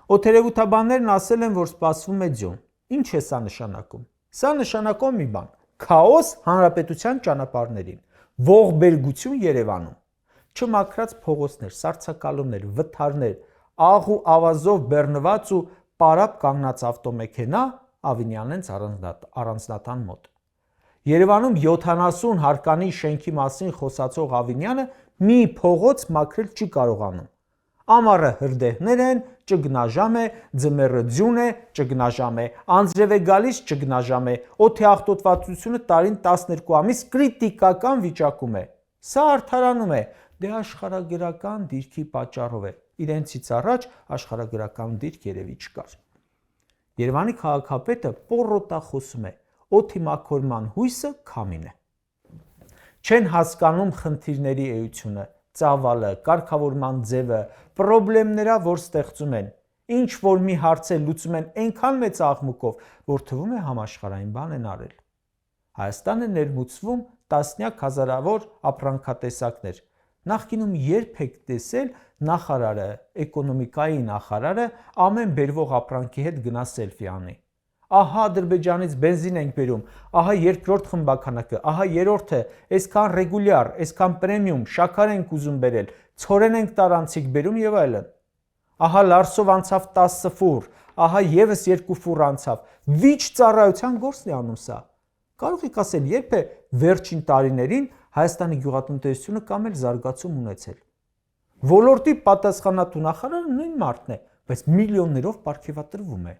Օդերևութաբաններն ասել են, որ սպասվում է ձյուն։ Ինչ է սա նշանակում։ Սա նշանակում մի բան. քաոս հանրապետության ճանապարհներին, ողբերգություն Երևանում, չմաքրած փողոցներ, սառցակալումներ, վթարներ, աղ ու ավազով բեռնված ու պարապ կանգնած ավտոմեքենա Ավինյանենց առանձնատան մոտ։ Երևանում 70 հարկանի շենքի մասին խոսացող Ավինյանը մի փողոց մաքրել չի կարողանում։ Ամառը հրդեհներ են, ճգնաժամ է, ձմեռը ձյուն է, ճգնաժամ է, անձրև է գալիս, ճգնաժամ է, օդի աղտոտվածությունը տարին 12 ամիս կրիտիկական վիճակում է։ Սա արդարանում է, դե աշխարհագրական դիրքի պատճառով է։ Իրենցից առաջ աշխարհագրական դիրք երևի չկար։ Երևանի քաղաքապետը պոռոտախոսում է, օդի մաքրման հույսը քամին է։ Չեն հասկանում խնդիրների էությունը, ծավալը, կարգավորման ձևը, պրոբլեմները, որ ստեղծում են, ինչ որ մի հարցեր լուծում են այնքան մեծ աղմուկով, որ թվում է համաշխարհային բան են արել։ Հայաստանը ներմուծվում տասնյակ հազարավոր ապրանքատեսակներ։ Նախկինում երբ եք տեսել նախարարը, էկոնոմիկայի նախարարը ամեն բերվող ապրանքի հետ գնա սելֆի անի։ Ահա Ադրբեջանից բենզին ենք բերում, ահա երկրորդ խմբականակը, ահա երրորդը, այսքան ռեգուլյար, այսքան պրեմիում, շաքար ենք ուզում բերել, ցորեն ենք տարանցիկ բերում եւ այլն։ Ահա Լարսով անցավ 10 ֆուռ, ահա եւս 2 ֆուռ անցավ։ Վիճ ծառայության գործն է անում սա։ Կարող եք ասել, երբ է վերջին տարիներին Հայաստանի գյուղատնտեսությունը կամ էլ զարգացում ունեցել։ Ոլորտի պատասխանատու նախարարը նույն մարդն է, բայց միլիոններով պարգևատրվում է։